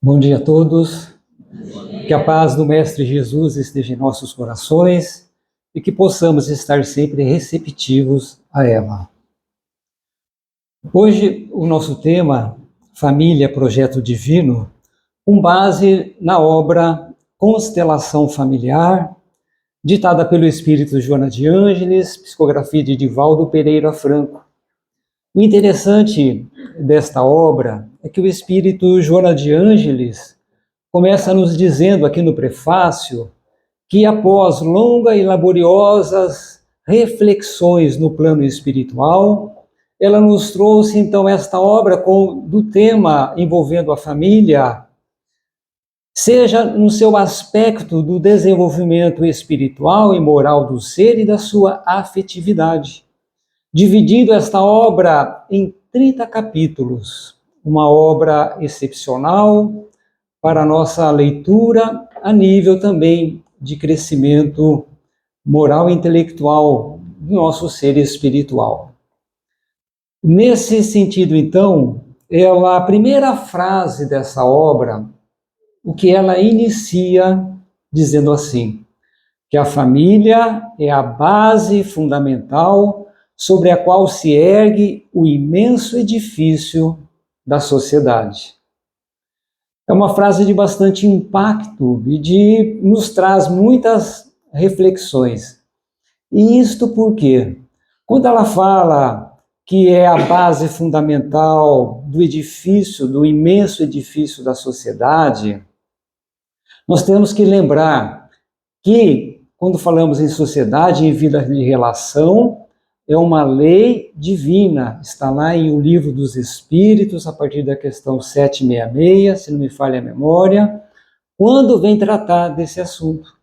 Bom dia a todos, que a paz do Mestre Jesus esteja em nossos corações e que possamos estar sempre receptivos a ela. Hoje o nosso tema, Família, Projeto Divino, com base na obra Constelação Familiar, ditada pelo espírito Joana de Ângeles, psicografia de Divaldo Pereira Franco. O interessante desta obra é que o espírito Joana de Ângeles começa nos dizendo aqui no prefácio que após longas e laboriosas reflexões no plano espiritual, ela nos trouxe então esta obra do tema envolvendo a família, seja no seu aspecto do desenvolvimento espiritual e moral do ser e da sua afetividade, dividindo esta obra em 30 capítulos, uma obra excepcional para a nossa leitura a nível também de crescimento moral e intelectual do nosso ser espiritual. Nesse sentido, então, a primeira frase dessa obra, o que ela inicia dizendo assim, que a família é a base fundamental sobre a qual se ergue o imenso edifício da sociedade. É uma frase de bastante impacto e nos traz muitas reflexões. E isto por quê? Quando ela fala que é a base fundamental do edifício, do imenso edifício da sociedade, nós temos que lembrar que, quando falamos em sociedade, em vida de relação, é uma lei divina, está lá em O Livro dos Espíritos, a partir da questão 766, se não me falha a memória, quando vem tratar desse assunto.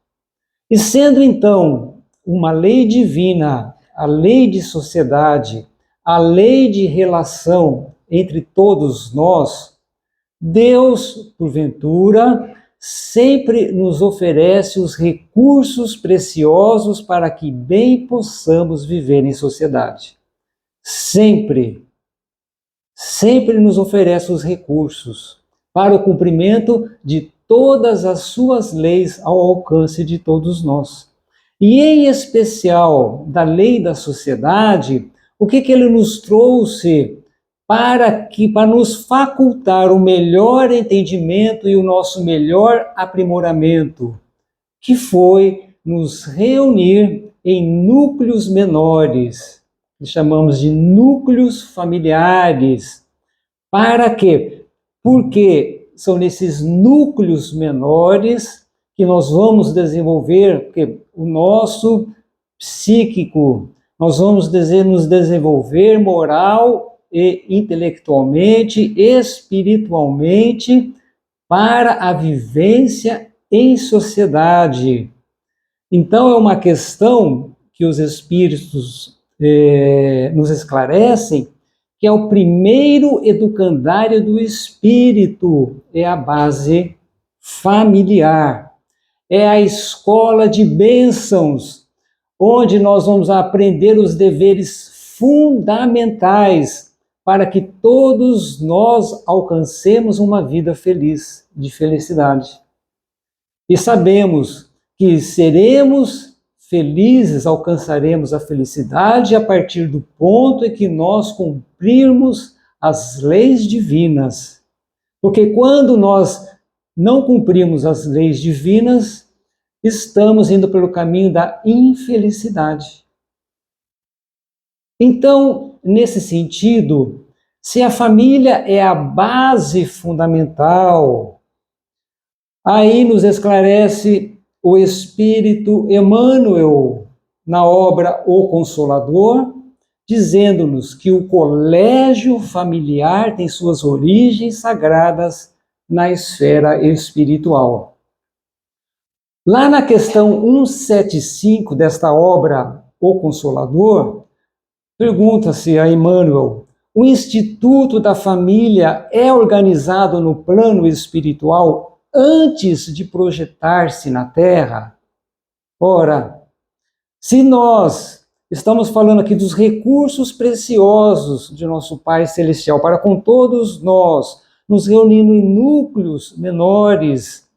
E sendo então uma lei divina, a lei de sociedade, a lei de relação entre todos nós, Deus, porventura, sempre nos oferece os recursos preciosos para que bem possamos viver em sociedade. Sempre nos oferece os recursos para o cumprimento de todas as suas leis ao alcance de todos nós. E em especial da lei da sociedade, o que ele nos trouxe para nos facultar o melhor entendimento e o nosso melhor aprimoramento, que foi nos reunir em núcleos menores, que chamamos de núcleos familiares. Para quê? Porque são nesses núcleos menores que nós vamos desenvolver, porque o nosso psíquico, nós vamos nos desenvolver moral e intelectualmente, espiritualmente, para a vivência em sociedade. Então, é uma questão que os espíritos nos esclarecem, que é o primeiro educandário do espírito, é a base familiar, é a escola de bênçãos, onde nós vamos aprender os deveres fundamentais para que todos nós alcancemos uma vida feliz, de felicidade. E sabemos que seremos felizes, alcançaremos a felicidade a partir do ponto em que nós cumprirmos as leis divinas. Porque quando nós não cumprimos as leis divinas, estamos indo pelo caminho da infelicidade. Então, nesse sentido, se a família é a base fundamental, aí nos esclarece o Espírito Emmanuel na obra O Consolador, dizendo-nos que o colégio familiar tem suas origens sagradas na esfera espiritual. Lá na questão 175 desta obra O Consolador, pergunta-se a Emmanuel, o Instituto da Família é organizado no plano espiritual antes de projetar-se na Terra? Ora, se nós estamos falando aqui dos recursos preciosos de nosso Pai Celestial para com todos nós, nos reunindo em núcleos menores,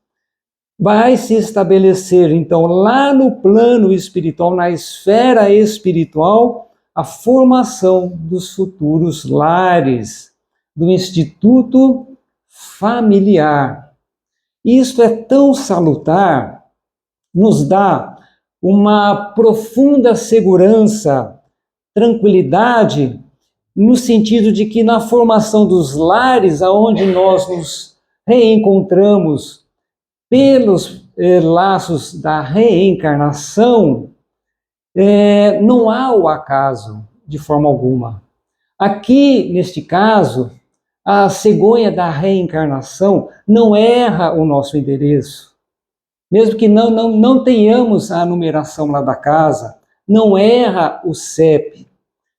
vai se estabelecer, então, lá no plano espiritual, na esfera espiritual, a formação dos futuros lares, do instituto familiar. Isto é tão salutar, nos dá uma profunda segurança, tranquilidade, no sentido de que na formação dos lares, aonde nós nos reencontramos pelos laços da reencarnação, não há o acaso de forma alguma. Aqui, neste caso, a cegonha da reencarnação não erra o nosso endereço. Mesmo que não tenhamos a numeração lá da casa, não erra o CEP,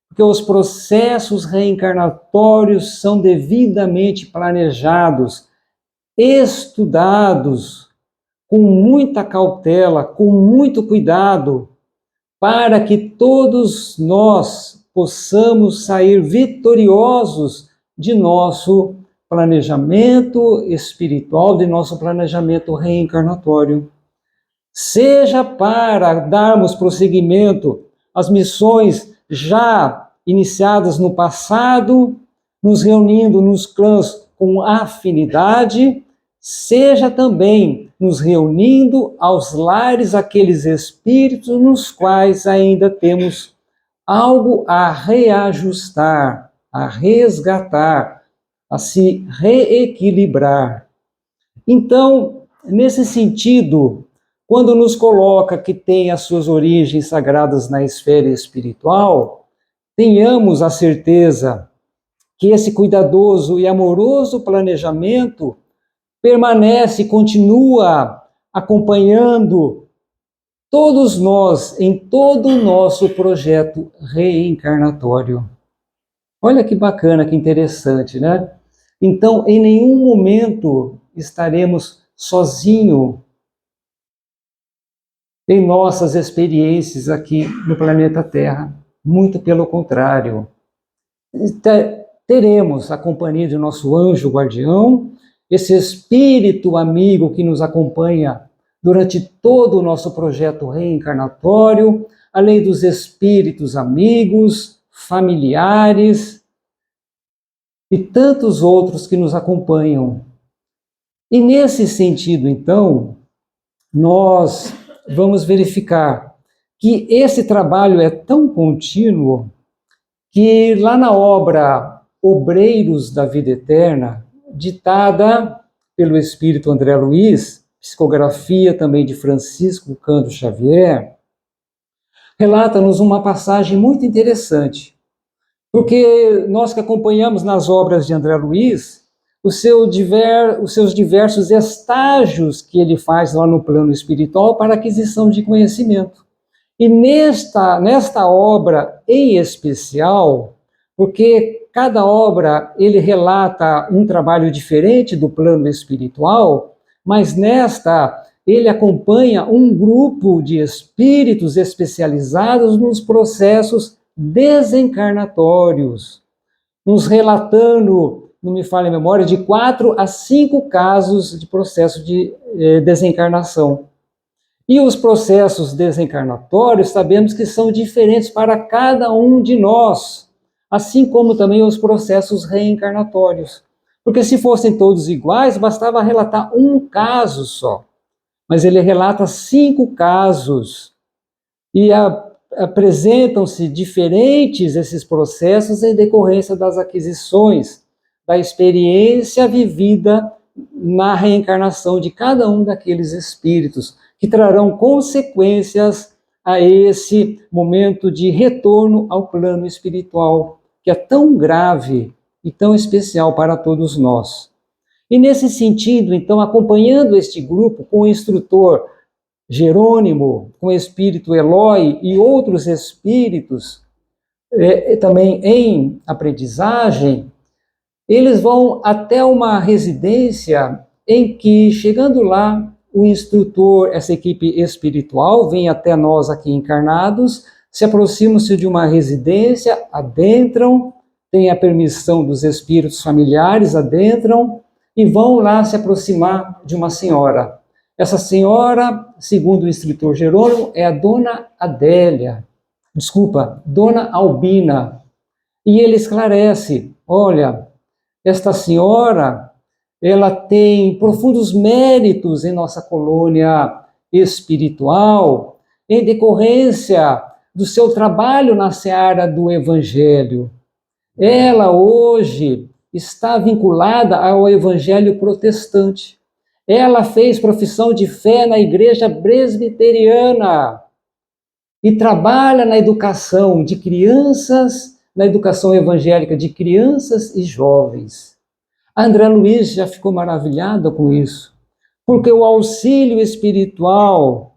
porque os processos reencarnatórios são devidamente planejados, estudados, com muita cautela, com muito cuidado, para que todos nós possamos sair vitoriosos de nosso planejamento espiritual, de nosso planejamento reencarnatório. Seja para darmos prosseguimento às missões já iniciadas no passado, nos reunindo nos clãs com afinidade, seja também nos reunindo aos lares aqueles espíritos nos quais ainda temos algo a reajustar, a resgatar, a se reequilibrar. Então, nesse sentido, quando nos coloca que tem as suas origens sagradas na esfera espiritual, tenhamos a certeza que esse cuidadoso e amoroso planejamento permanece e continua acompanhando todos nós em todo o nosso projeto reencarnatório. Olha que bacana, que interessante, né? Então, em nenhum momento estaremos sozinhos em nossas experiências aqui no planeta Terra. Muito pelo contrário. Teremos a companhia de nosso anjo guardião, esse espírito amigo que nos acompanha durante todo o nosso projeto reencarnatório, além dos espíritos amigos, familiares e tantos outros que nos acompanham. E nesse sentido, então, nós vamos verificar que esse trabalho é tão contínuo que lá na obra Obreiros da Vida Eterna, ditada pelo espírito André Luiz, psicografia também de Francisco Cândido Xavier, relata-nos uma passagem muito interessante, porque nós que acompanhamos nas obras de André Luiz, os seus diversos estágios que ele faz lá no plano espiritual para aquisição de conhecimento. E nesta obra em especial, porque cada obra ele relata um trabalho diferente do plano espiritual, mas nesta ele acompanha um grupo de espíritos especializados nos processos desencarnatórios, nos relatando, não me falha a memória, de 4 a 5 casos de processo de desencarnação. E os processos desencarnatórios sabemos que são diferentes para cada um de nós, assim como também os processos reencarnatórios. Porque se fossem todos iguais, bastava relatar um caso só. Mas ele relata 5 casos. E apresentam-se diferentes esses processos em decorrência das aquisições, da experiência vivida na reencarnação de cada um daqueles espíritos, que trarão consequências a esse momento de retorno ao plano espiritual, que é tão grave e tão especial para todos nós. E nesse sentido, então, acompanhando este grupo com o instrutor Jerônimo, com o espírito Eloy e outros espíritos também em aprendizagem, eles vão até uma residência em que, chegando lá, o instrutor, essa equipe espiritual, vem até nós aqui encarnados, se aproximam-se de uma residência, adentram, tem a permissão dos espíritos familiares, adentram e vão lá se aproximar de uma senhora. Essa senhora, segundo o instrutor Jerônimo, é a Dona Adélia, Dona Albina. E ele esclarece, olha, esta senhora, ela tem profundos méritos em nossa colônia espiritual, em decorrência do seu trabalho na seara do Evangelho. Ela hoje está vinculada ao Evangelho protestante. Ela fez profissão de fé na Igreja Presbiteriana e trabalha na educação de crianças, na educação evangélica de crianças e jovens. André Luiz já ficou maravilhada com isso, porque o auxílio espiritual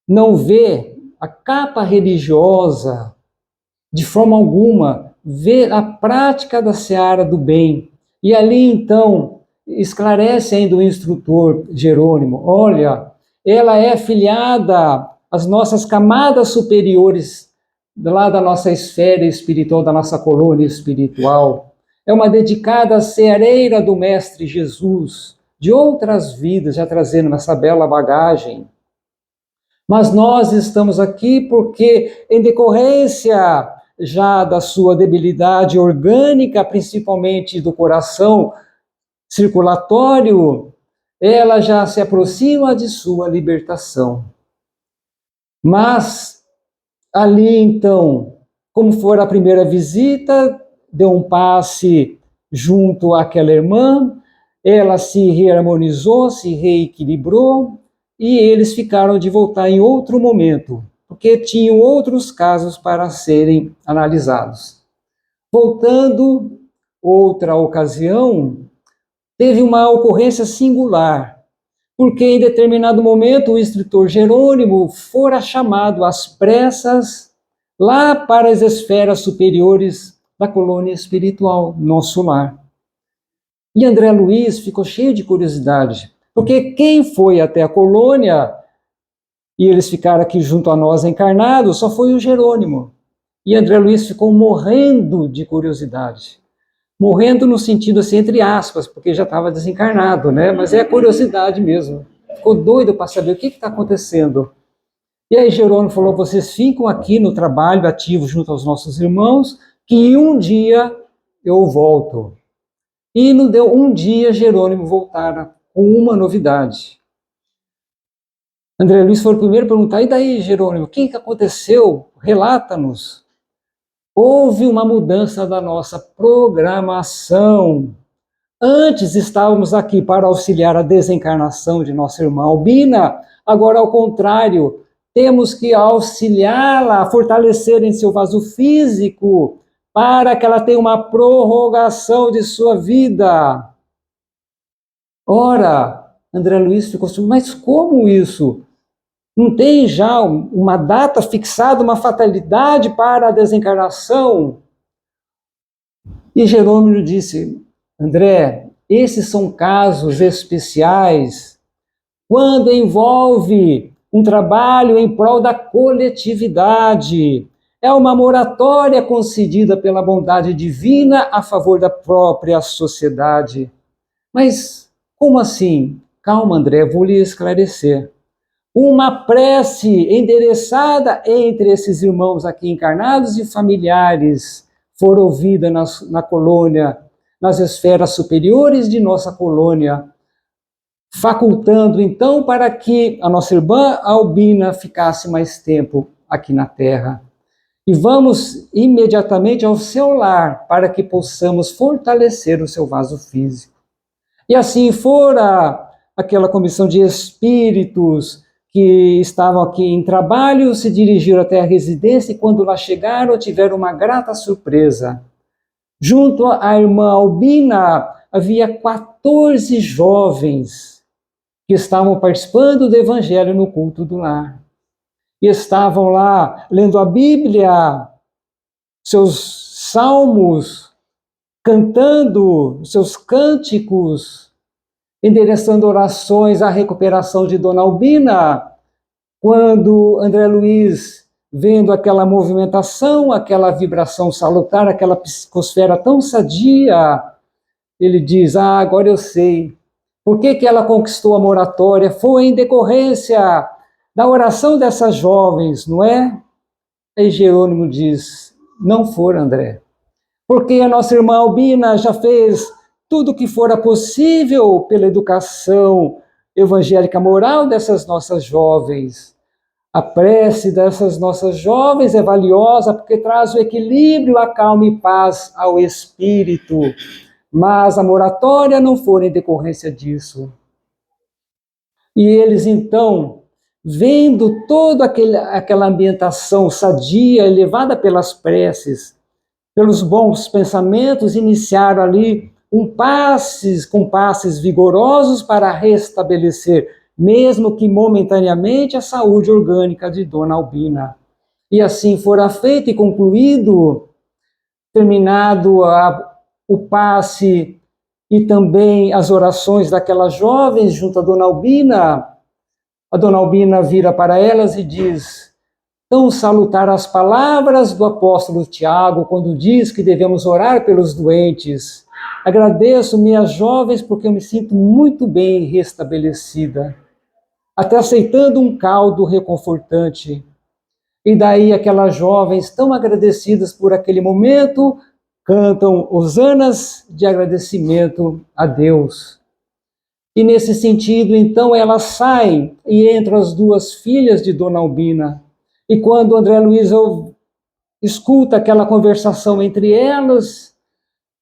não vê a capa religiosa de forma alguma, vê a prática da seara do bem. E ali, então, esclarece ainda o instrutor Jerônimo, olha, ela é filiada às nossas camadas superiores, lá da nossa esfera espiritual, da nossa colônia espiritual. É uma dedicada ceareira do Mestre Jesus, de outras vidas, já trazendo essa bela bagagem. Mas nós estamos aqui porque, em decorrência já da sua debilidade orgânica, principalmente do coração circulatório, ela já se aproxima de sua libertação. Mas, ali então, como for a primeira visita, deu um passe junto àquela irmã, ela se reharmonizou, se reequilibrou, e eles ficaram de voltar em outro momento, porque tinham outros casos para serem analisados. Voltando, outra ocasião, teve uma ocorrência singular, porque em determinado momento o instrutor Jerônimo fora chamado às pressas lá para as esferas superiores da colônia espiritual, nosso lar. E André Luiz ficou cheio de curiosidade, porque quem foi até a colônia, e eles ficaram aqui junto a nós encarnados, só foi o Jerônimo. E André Luiz ficou morrendo de curiosidade. Morrendo no sentido assim, entre aspas, porque já estava desencarnado, né? Mas é a curiosidade mesmo. Ficou doido para saber o que está acontecendo. E aí Jerônimo falou, vocês ficam aqui no trabalho ativo junto aos nossos irmãos, que um dia eu volto. E não deu um dia Jerônimo voltara com uma novidade. André Luiz foi o primeiro a perguntar, e daí, Jerônimo, o que aconteceu? Relata-nos. Houve uma mudança da nossa programação. Antes estávamos aqui para auxiliar a desencarnação de nossa irmã Albina, agora, ao contrário, temos que auxiliá-la a fortalecer em seu vaso físico, para que ela tenha uma prorrogação de sua vida. Ora, André Luiz ficou assim, mas como isso? Não tem já uma data fixada, uma fatalidade para a desencarnação? E Jerônimo disse, André, esses são casos especiais, quando envolve um trabalho em prol da coletividade. É uma moratória concedida pela bondade divina a favor da própria sociedade. Mas como assim? Calma, André, vou lhe esclarecer. Uma prece endereçada entre esses irmãos aqui encarnados e familiares for ouvida na colônia, nas esferas superiores de nossa colônia, facultando então para que a nossa irmã Albina ficasse mais tempo aqui na Terra. E vamos imediatamente ao seu lar para que possamos fortalecer o seu vaso físico. E assim fora aquela comissão de espíritos que estavam aqui em trabalho, se dirigiram até a residência e quando lá chegaram tiveram uma grata surpresa. Junto à irmã Albina havia 14 jovens que estavam participando do Evangelho no culto do lar. E estavam lá lendo a Bíblia, seus salmos, cantando seus cânticos, endereçando orações à recuperação de Dona Albina, quando André Luiz vendo aquela movimentação, aquela vibração salutar, aquela psicosfera tão sadia, ele diz: ah, agora eu sei. Por que que ela conquistou a moratória? Foi em decorrência da oração dessas jovens, não é? Aí Jerônimo diz: não for, André. Porque a nossa irmã Albina já fez tudo o que fora possível pela educação evangélica moral dessas nossas jovens. A prece dessas nossas jovens é valiosa porque traz o equilíbrio, a calma e paz ao espírito. Mas a moratória não foi em decorrência disso. E eles, então, vendo toda aquela ambientação sadia, elevada pelas preces, pelos bons pensamentos, iniciaram ali com passes vigorosos para restabelecer, mesmo que momentaneamente, a saúde orgânica de Dona Albina. E assim fora feito e concluído, terminado o passe e também as orações daquelas jovens junto a Dona Albina vira para elas e diz: tão salutar as palavras do apóstolo Tiago, quando diz que devemos orar pelos doentes. Agradeço, minhas jovens, porque eu me sinto muito bem restabelecida, até aceitando um caldo reconfortante. E daí aquelas jovens tão agradecidas por aquele momento, cantam hosanas de agradecimento a Deus. E nesse sentido, então, elas saem e entram as duas filhas de Dona Albina. E quando André Luiz escuta aquela conversação entre elas,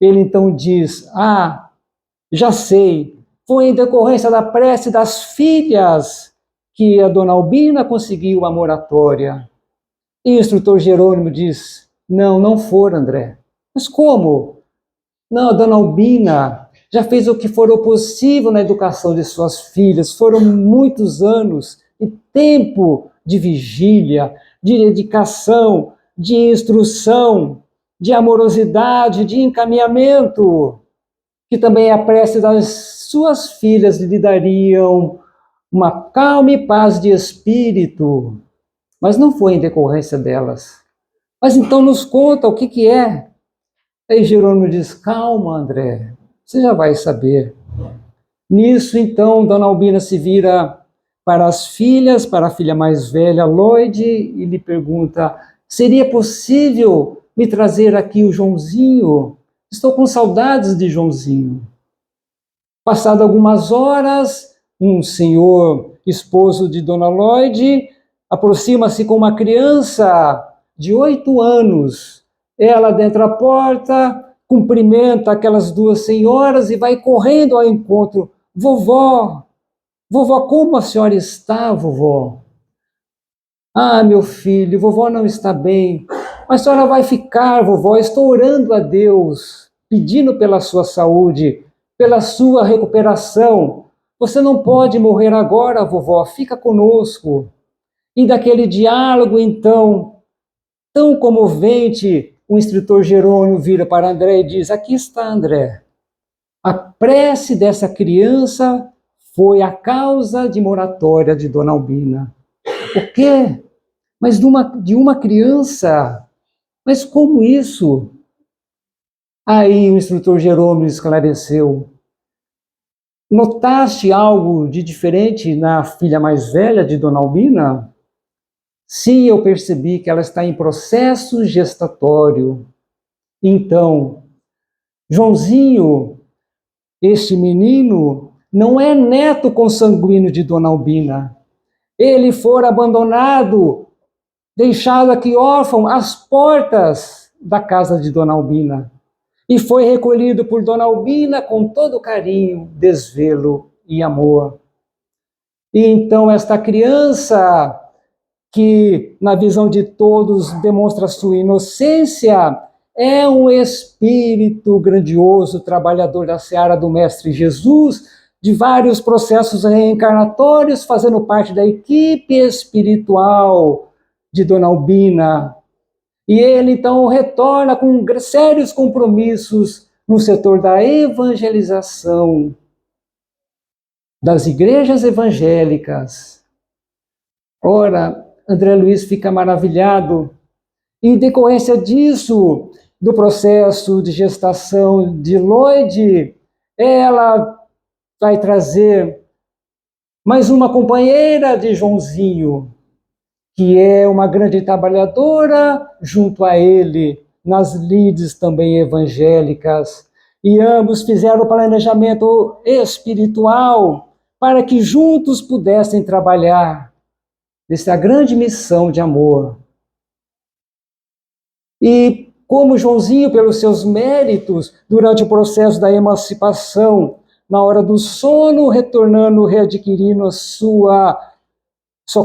ele então diz: ah, já sei, foi em decorrência da prece das filhas que a Dona Albina conseguiu a moratória. E o instrutor Jerônimo diz: não, não for, André. Mas como? Não, a Dona Albina já fez o que for possível na educação de suas filhas. Foram muitos anos e tempo de vigília, de dedicação, de instrução, de amorosidade, de encaminhamento, que também a prece das suas filhas lhe dariam uma calma e paz de espírito. Mas não foi em decorrência delas. Mas então nos conta o que é. Aí Jerônimo diz: calma, André, você já vai saber. Nisso, então, Dona Albina se vira para as filhas, para a filha mais velha, Lloyd, e lhe pergunta: seria possível me trazer aqui o Joãozinho? Estou com saudades de Joãozinho. Passado algumas horas, um senhor, esposo de Dona Lloyd, aproxima-se com uma criança de 8 anos. Ela dentro da porta, cumprimenta aquelas duas senhoras e vai correndo ao encontro. Vovó, vovó, como a senhora está, vovó? Ah, meu filho, vovó não está bem. Mas a senhora vai ficar, vovó. Estou orando a Deus, pedindo pela sua saúde, pela sua recuperação. Você não pode morrer agora, vovó. Fica conosco. E daquele diálogo, então, tão comovente, o instrutor Jerônimo vira para André e diz: aqui está, André. A prece dessa criança foi a causa de moratória de Dona Albina. O quê? Mas de uma criança? Mas como isso? Aí o instrutor Jerônimo esclareceu: notaste algo de diferente na filha mais velha de Dona Albina? Sim, eu percebi que ela está em processo gestatório. Então, Joãozinho, este menino, não é neto consanguíneo de Dona Albina. Ele fora abandonado, deixado aqui órfão às portas da casa de Dona Albina. E foi recolhido por Dona Albina com todo carinho, desvelo e amor. E então esta criança, que na visão de todos demonstra sua inocência, é um espírito grandioso, trabalhador da seara do Mestre Jesus, de vários processos reencarnatórios, fazendo parte da equipe espiritual de Dona Albina. E ele, então, retorna com sérios compromissos no setor da evangelização das igrejas evangélicas. Ora, André Luiz fica maravilhado. Em decorrência disso, do processo de gestação de Lloyd, ela vai trazer mais uma companheira de Joãozinho, que é uma grande trabalhadora junto a ele, nas lides também evangélicas. E ambos fizeram o planejamento espiritual para que juntos pudessem trabalhar nessa grande missão de amor. E como Joãozinho, pelos seus méritos, durante o processo da emancipação, na hora do sono, retornando, readquirindo a sua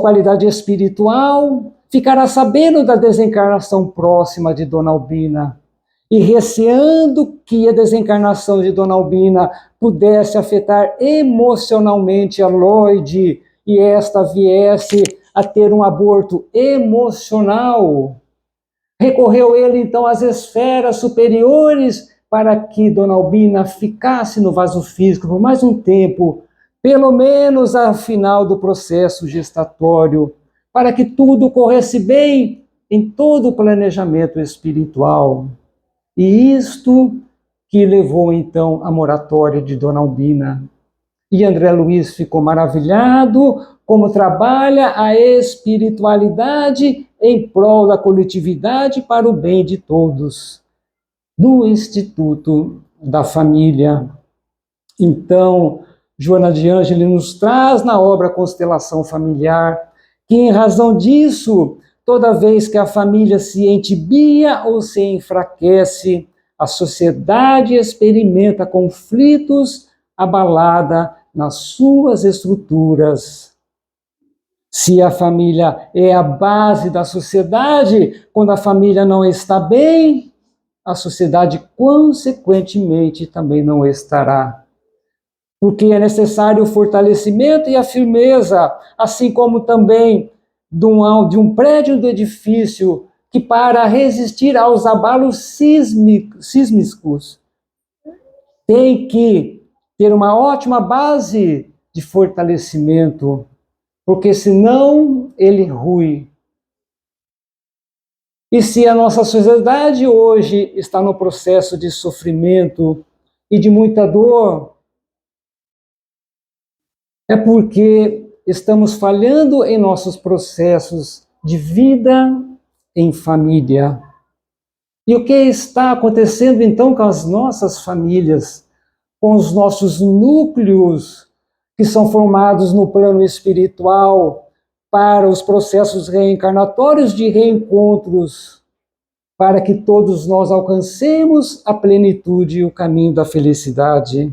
qualidade espiritual, ficará sabendo da desencarnação próxima de Dona Albina e receando que a desencarnação de Dona Albina pudesse afetar emocionalmente a Lloyd e esta viesse a ter um aborto emocional. Recorreu ele então às esferas superiores para que Dona Albina ficasse no vaso físico por mais um tempo, pelo menos ao final do processo gestatório, para que tudo corresse bem em todo o planejamento espiritual. E isto que levou então à moratória de Dona Albina. E André Luiz ficou maravilhado como trabalha a espiritualidade em prol da coletividade para o bem de todos, no Instituto da Família. Então, Joana de Ângeles nos traz na obra Constelação Familiar que, em razão disso, toda vez que a família se entibia ou se enfraquece, a sociedade experimenta conflitos abalada nas suas estruturas. Se a família é a base da sociedade, quando a família não está bem, a sociedade, consequentemente, também não estará. Porque é necessário o fortalecimento e a firmeza, assim como também de um prédio do edifício, que para resistir aos abalos sísmicos tem que ter uma ótima base de fortalecimento, porque senão ele rui. E se a nossa sociedade hoje está no processo de sofrimento e de muita dor, é porque estamos falhando em nossos processos de vida em família. E o que está acontecendo então com as nossas famílias, com os nossos núcleos que são formados no plano espiritual para os processos reencarnatórios de reencontros, para que todos nós alcancemos a plenitude e o caminho da felicidade?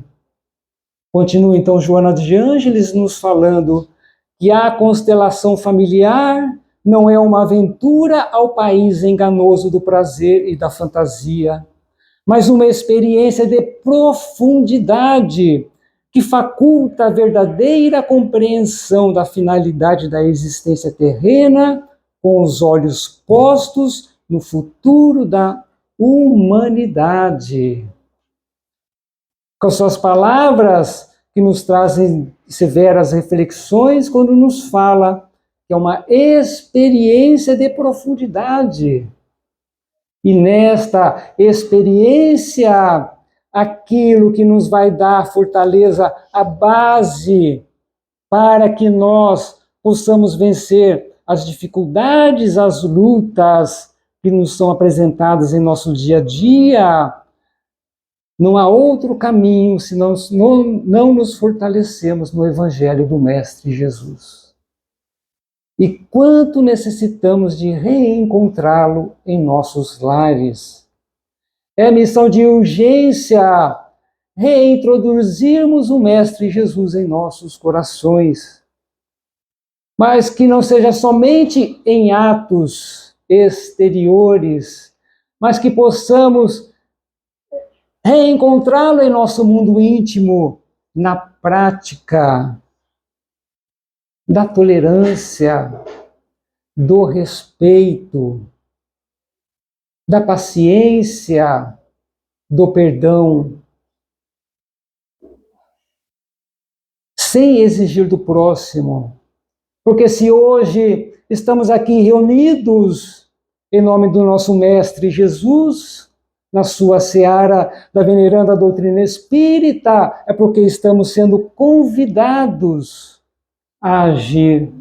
Continua então Joana de Ângeles nos falando que a constelação familiar não é uma aventura ao país enganoso do prazer e da fantasia, mas uma experiência de profundidade que faculta a verdadeira compreensão da finalidade da existência terrena com os olhos postos no futuro da humanidade. Com suas palavras que nos trazem severas reflexões quando nos fala que é uma experiência de profundidade. E nesta experiência, aquilo que nos vai dar fortaleza, a base para que nós possamos vencer as dificuldades, as lutas que nos são apresentadas em nosso dia a dia. Não há outro caminho se não nos fortalecemos no Evangelho do Mestre Jesus. E quanto necessitamos de reencontrá-lo em nossos lares. É missão de urgência reintroduzirmos o Mestre Jesus em nossos corações, mas que não seja somente em atos exteriores, mas que possamos reencontrá-lo em nosso mundo íntimo, na prática da tolerância, do respeito, da paciência, do perdão, sem exigir do próximo. Porque se hoje estamos aqui reunidos em nome do nosso Mestre Jesus, na sua seara da veneranda doutrina espírita, é porque estamos sendo convidados a agir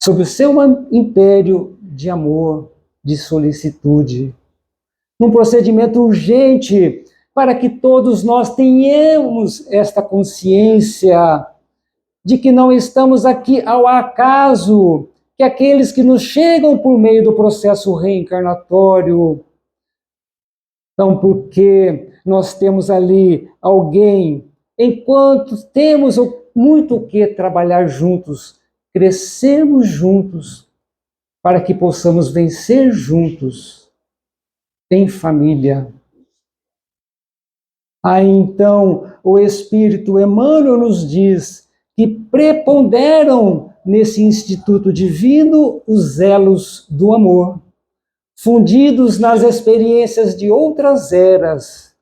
sob o seu império de amor, de solicitude, num procedimento urgente, para que todos nós tenhamos esta consciência de que não estamos aqui ao acaso, que aqueles que nos chegam por meio do processo reencarnatório, então porque nós temos ali alguém, enquanto temos muito o que trabalhar juntos, crescermos juntos, para que possamos vencer juntos, em família. Aí então o Espírito Emmanuel nos diz que preponderam nesse instituto divino os elos do amor, fundidos nas experiências de outras eras,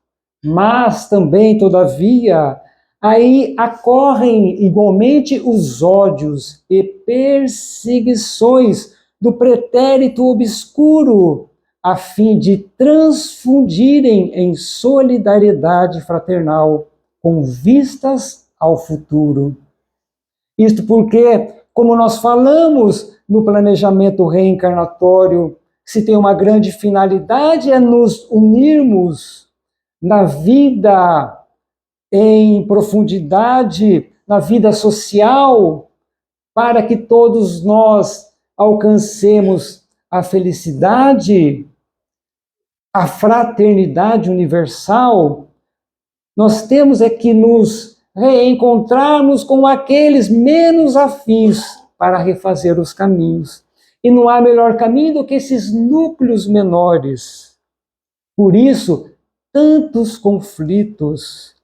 mas também, todavia, aí ocorrem igualmente os ódios e perseguições do pretérito obscuro, a fim de transfundirem em solidariedade fraternal, com vistas ao futuro. Isto porque, como nós falamos no planejamento reencarnatório, se tem uma grande finalidade é nos unirmos na vida em profundidade, na vida social, para que todos nós alcancemos a felicidade, a fraternidade universal. Nós temos é que nos reencontrarmos com aqueles menos afins para refazer os caminhos. E não há melhor caminho do que esses núcleos menores. Por isso, tantos conflitos,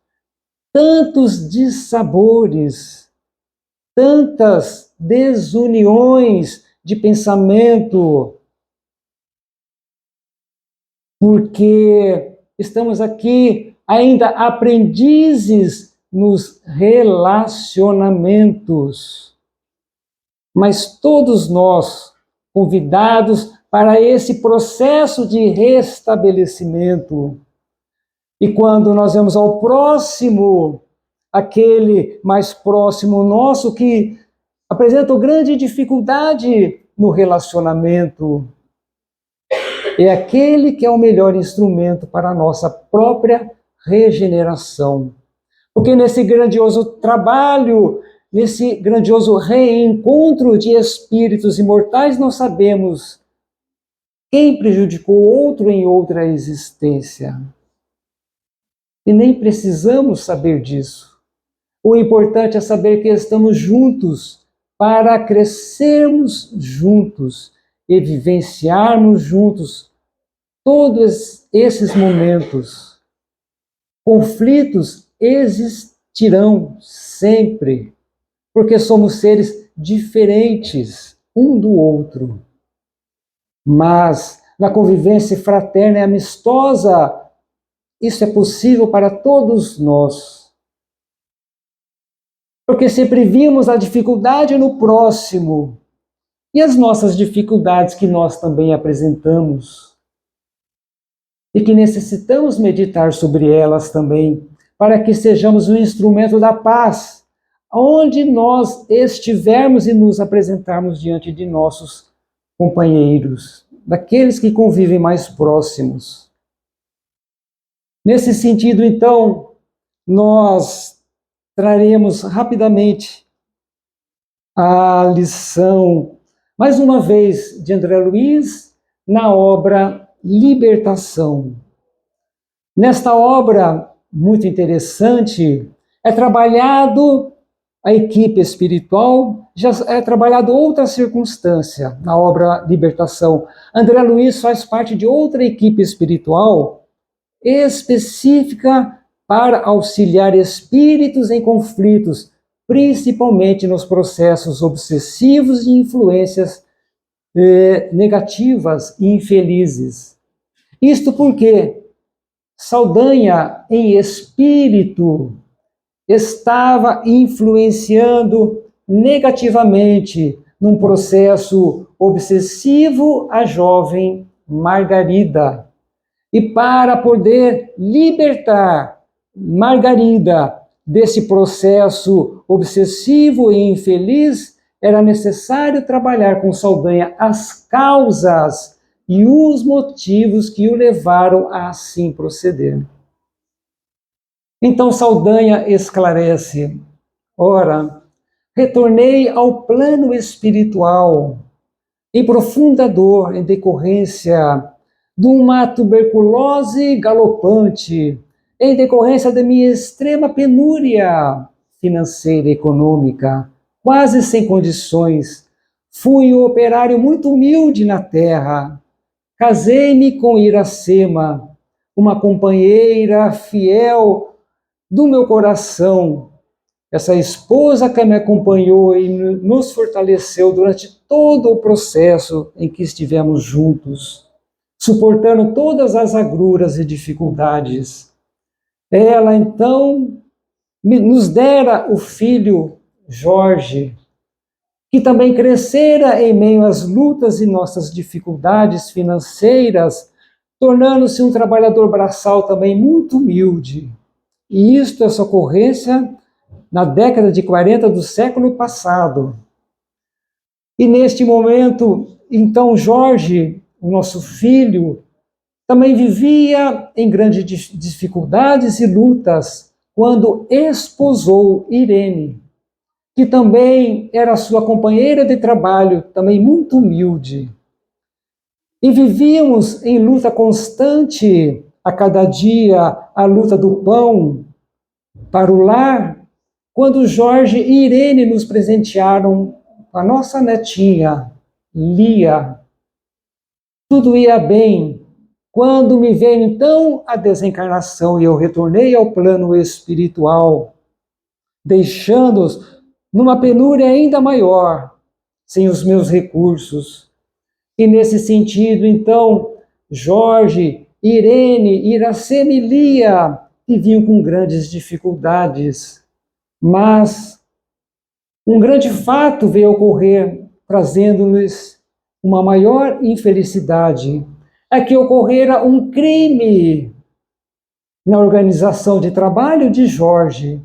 tantos dissabores, tantas desuniões de pensamento, porque estamos aqui ainda aprendizes nos relacionamentos. Mas todos nós, convidados para esse processo de restabelecimento. E quando nós vemos ao próximo, aquele mais próximo nosso que apresenta grande dificuldade no relacionamento, é aquele que é o melhor instrumento para a nossa própria regeneração. Porque nesse grandioso trabalho, nesse grandioso reencontro de espíritos imortais, nós sabemos quem prejudicou outro em outra existência. E nem precisamos saber disso. O importante é saber que estamos juntos para crescermos juntos e vivenciarmos juntos todos esses momentos. Conflitos existirão sempre, porque somos seres diferentes um do outro. Mas na convivência fraterna e amistosa, isso é possível para todos nós. Porque sempre vimos a dificuldade no próximo e as nossas dificuldades que nós também apresentamos. E que necessitamos meditar sobre elas também, para que sejamos um instrumento da paz, onde nós estivermos e nos apresentarmos diante de nossos companheiros, daqueles que convivem mais próximos. Nesse sentido, então, nós traremos rapidamente a lição, mais uma vez, de André Luiz, na obra Libertação. Nesta obra, muito interessante, é trabalhado a equipe espiritual, já é trabalhado outra circunstância na obra Libertação. André Luiz faz parte de outra equipe espiritual específica para auxiliar espíritos em conflitos, principalmente nos processos obsessivos de influências negativas e infelizes. Isto porque Saldanha, em espírito, estava influenciando negativamente num processo obsessivo a jovem Margarida. E para poder libertar Margarida desse processo obsessivo e infeliz, era necessário trabalhar com Saldanha as causas e os motivos que o levaram a assim proceder. Então Saldanha esclarece: ora, retornei ao plano espiritual em profunda dor em decorrência de uma tuberculose galopante, em decorrência da minha extrema penúria financeira e econômica, quase sem condições. Fui um operário muito humilde na terra. Casei-me com Iracema, uma companheira fiel do meu coração. Essa esposa que me acompanhou e nos fortaleceu durante todo o processo em que estivemos juntos, suportando todas as agruras e dificuldades. Ela, então, nos dera o filho Jorge, que também crescera em meio às lutas e nossas dificuldades financeiras, tornando-se um trabalhador braçal também muito humilde. E isto, essa ocorrência, na década de 40 do século passado. E neste momento, então, Jorge, o nosso filho, também vivia em grandes dificuldades e lutas quando esposou Irene, que também era sua companheira de trabalho, também muito humilde. E vivíamos em luta constante, a cada dia, a luta do pão para o lar, quando Jorge e Irene nos presentearam a nossa netinha, Lia. Tudo ia bem, quando me veio então a desencarnação e eu retornei ao plano espiritual, deixando-os numa penúria ainda maior, sem os meus recursos. E nesse sentido, então, Jorge, Irene, Iracema e Lia viviam com grandes dificuldades. Mas um grande fato veio ocorrer, trazendo-lhes uma maior infelicidade. É que ocorrera um crime na organização de trabalho de Jorge,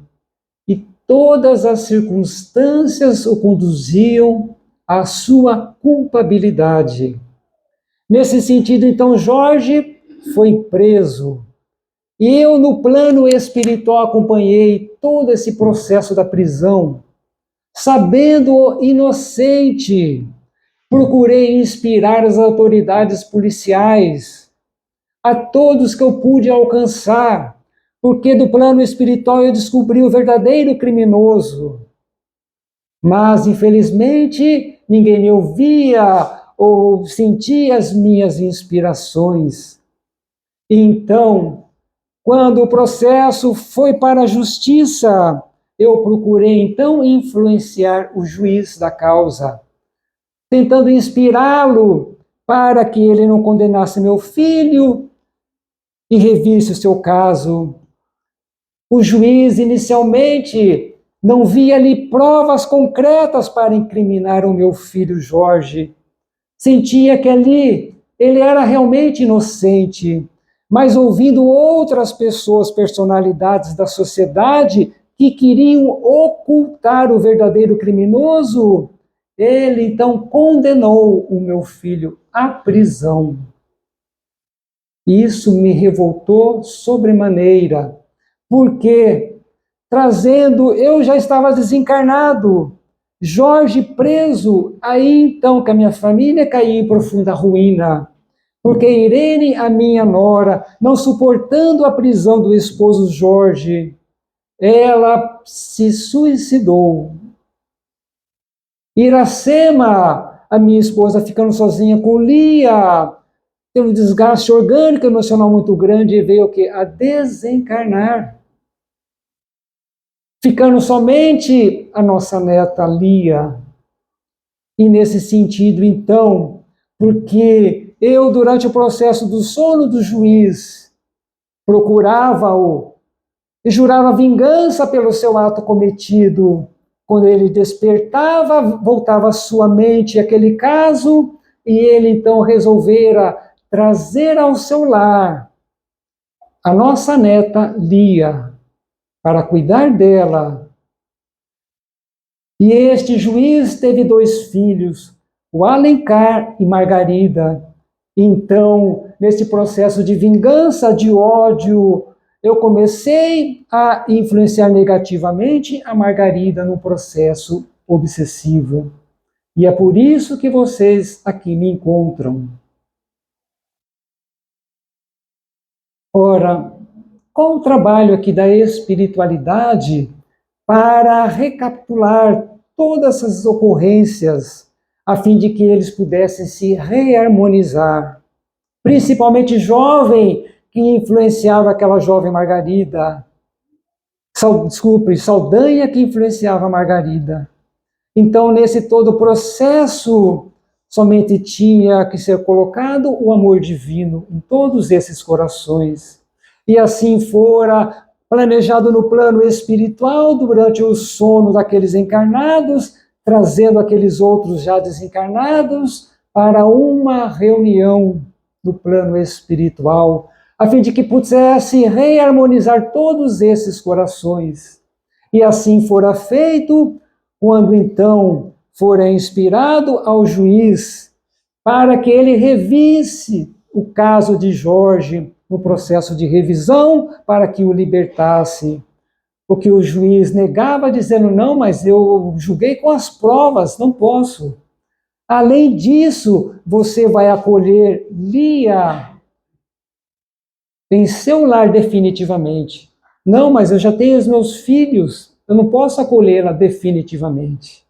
e todas as circunstâncias o conduziam à sua culpabilidade. Nesse sentido, então, Jorge foi preso. E eu, no plano espiritual, acompanhei todo esse processo da prisão, sabendo inocente, procurei inspirar as autoridades policiais, a todos que eu pude alcançar, porque do plano espiritual eu descobri o verdadeiro criminoso. Mas, infelizmente, ninguém me ouvia ou sentia as minhas inspirações. Então, quando o processo foi para a justiça, eu procurei então influenciar o juiz da causa, tentando inspirá-lo para que ele não condenasse meu filho e revisse o seu caso. O juiz inicialmente não via ali provas concretas para incriminar o meu filho Jorge. Sentia que ali ele era realmente inocente, mas ouvindo outras pessoas, personalidades da sociedade, que queriam ocultar o verdadeiro criminoso, ele então condenou o meu filho à prisão. Isso me revoltou sobremaneira, porque eu já estava desencarnado, Jorge preso, aí então que a minha família caiu em profunda ruína, porque Irene, a minha nora, não suportando a prisão do esposo Jorge, ela se suicidou. Iracema, a minha esposa, ficando sozinha com Lia, tendo um desgaste orgânico e emocional muito grande, e veio o quê? A desencarnar. Ficando somente a nossa neta Lia. E nesse sentido, então, porque eu, durante o processo do sono do juiz, procurava-o e jurava vingança pelo seu ato cometido, quando ele despertava, voltava à sua mente aquele caso, e ele então resolvera trazer ao seu lar a nossa neta Lia, para cuidar dela. E este juiz teve 2 filhos, o Alencar e Margarida. Então, nesse processo de vingança, de ódio, eu comecei a influenciar negativamente a Margarida no processo obsessivo. E é por isso que vocês aqui me encontram. Ora, qual o trabalho aqui da espiritualidade para recapitular todas essas ocorrências, a fim de que eles pudessem se reharmonizar? Principalmente jovem, que influenciava aquela jovem Margarida. Saldanha, que influenciava a Margarida. Então, nesse todo processo, somente tinha que ser colocado o amor divino em todos esses corações. E assim fora planejado no plano espiritual durante o sono daqueles encarnados, trazendo aqueles outros já desencarnados para uma reunião no plano espiritual, a fim de que pudesse reharmonizar todos esses corações. E assim fora feito, quando então fora inspirado ao juiz para que ele revisse o caso de Jorge no processo de revisão para que o libertasse. O que o juiz negava, dizendo, não, mas eu julguei com as provas, não posso. Além disso, você vai acolher Lia em seu lar definitivamente. Não, mas eu já tenho os meus filhos, eu não posso acolhê-la definitivamente.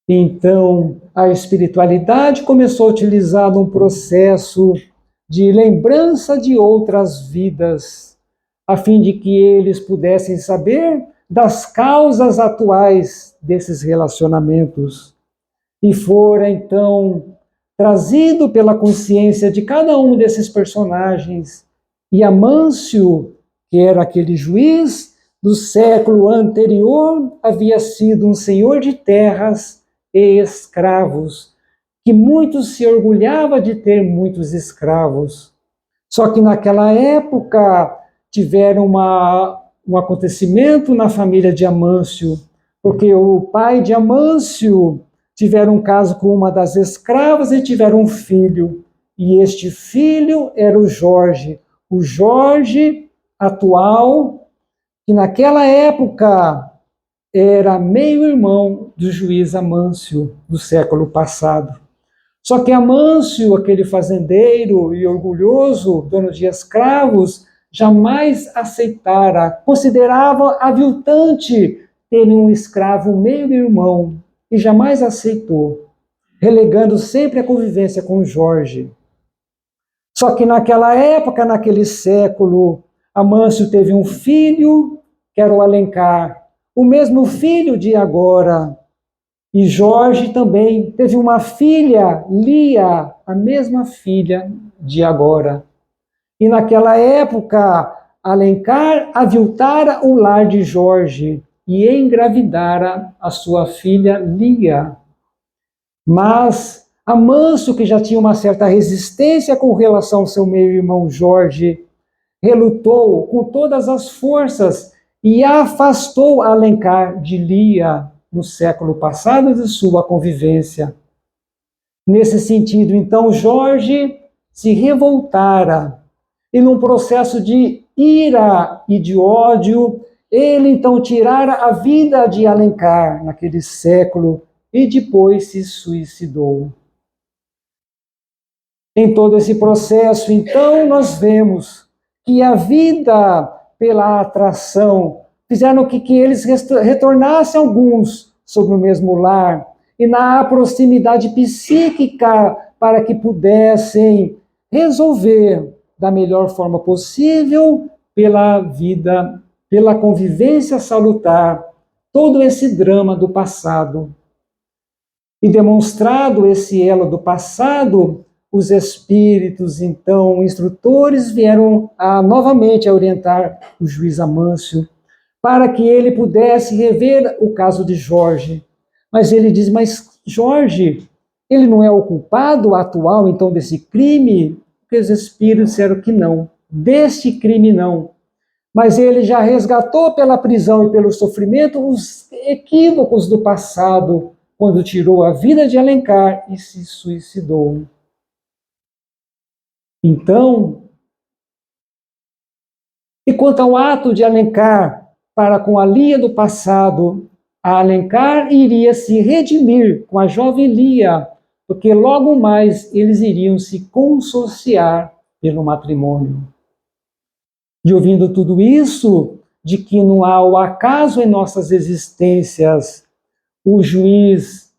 Então, a espiritualidade começou a utilizar um processo de lembrança de outras vidas, a fim de que eles pudessem saber das causas atuais desses relacionamentos. E fora, então, trazido pela consciência de cada um desses personagens, e Amâncio, que era aquele juiz do século anterior, havia sido um senhor de terras e escravos, que muito se orgulhava de ter muitos escravos. Só que naquela época tiveram um acontecimento na família de Amâncio, porque o pai de Amâncio tiveram um caso com uma das escravas e tiveram um filho. E este filho era o Jorge atual, que naquela época era meio-irmão do juiz Amâncio, do século passado. Só que Amâncio, aquele fazendeiro e orgulhoso, dono de escravos, jamais aceitara, considerava aviltante ter um escravo meio-irmão, e jamais aceitou, relegando sempre a convivência com Jorge. Só que naquela época, naquele século, Amâncio teve um filho, que era o Alencar, o mesmo filho de agora. E Jorge também teve uma filha, Lia, a mesma filha de agora. E naquela época, Alencar aviltara o lar de Jorge e engravidara a sua filha Lia. Mas Amâncio, que já tinha uma certa resistência com relação ao seu meio-irmão Jorge, relutou com todas as forças e afastou Alencar de Lia no século passado de sua convivência. Nesse sentido, então, Jorge se revoltara e num processo de ira e de ódio, ele então tirara a vida de Alencar naquele século e depois se suicidou. Em todo esse processo, então, nós vemos que a vida pela atração fizeram que eles retornassem alguns sobre o mesmo lar e na proximidade psíquica para que pudessem resolver da melhor forma possível pela vida, pela convivência salutar, todo esse drama do passado. E demonstrado esse elo do passado, os espíritos, então, instrutores, vieram novamente a orientar o juiz Amâncio para que ele pudesse rever o caso de Jorge. Mas ele diz, mas Jorge, ele não é o culpado atual, então, desse crime? Porque os espíritos disseram que não, deste crime não. Mas ele já resgatou pela prisão e pelo sofrimento os equívocos do passado, quando tirou a vida de Alencar e se suicidou. Então, e quanto ao ato de Alencar para com a Lia do passado, a Alencar iria se redimir com a jovem Lia, porque logo mais eles iriam se consociar pelo matrimônio. E ouvindo tudo isso, de que não há o acaso em nossas existências, o juiz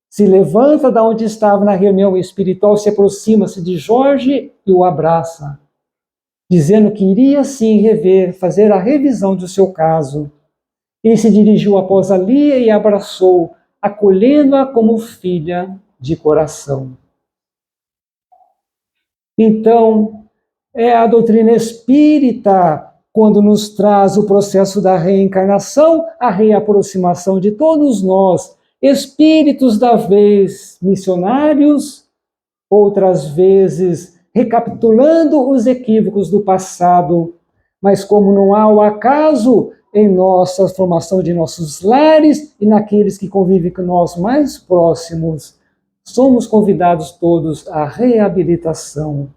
se levanta da onde estava na reunião espiritual, se aproxima-se de Jorge e o abraça, dizendo que iria sim rever, fazer a revisão do seu caso. Ele se dirigiu após a Lia e abraçou, acolhendo-a como filha de coração. Então, é a doutrina espírita, quando nos traz o processo da reencarnação, a reaproximação de todos nós, espíritos da vez missionários, outras vezes recapitulando os equívocos do passado, mas como não há o acaso em nossa formação de nossos lares e naqueles que convivem com nós mais próximos, somos convidados todos à reabilitação.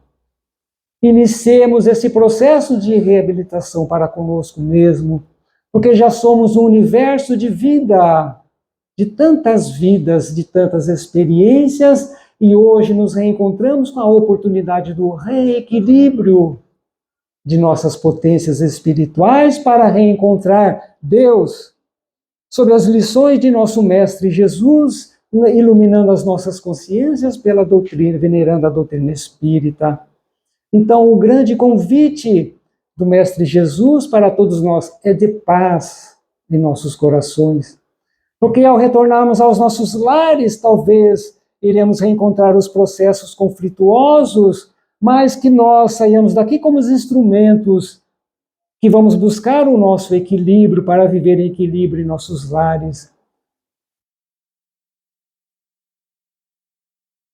Iniciemos esse processo de reabilitação para conosco mesmo, porque já somos um universo de vida, de tantas vidas, de tantas experiências, e hoje nos reencontramos com a oportunidade do reequilíbrio de nossas potências espirituais para reencontrar Deus, sob as lições de nosso Mestre Jesus, iluminando as nossas consciências pela doutrina, venerando a doutrina espírita. Então, o grande convite do Mestre Jesus para todos nós é de paz em nossos corações. Porque ao retornarmos aos nossos lares, talvez iremos reencontrar os processos conflituosos, mas que nós saiamos daqui como os instrumentos que vamos buscar o nosso equilíbrio para viver em equilíbrio em nossos lares.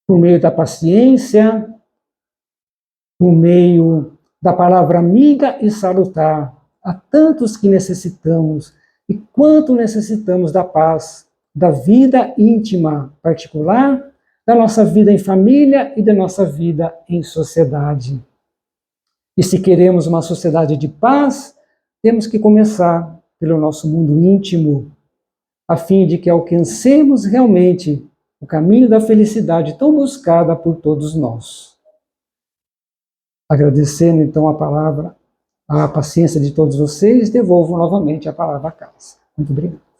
Por meio da paciência, por meio da palavra amiga e salutar. Há tantos que necessitamos, e quanto necessitamos da paz, da vida íntima particular, da nossa vida em família e da nossa vida em sociedade. E se queremos uma sociedade de paz, temos que começar pelo nosso mundo íntimo, a fim de que alcancemos realmente o caminho da felicidade tão buscada por todos nós. Agradecendo então a palavra, a paciência de todos vocês, devolvo novamente a palavra à casa. Muito obrigado.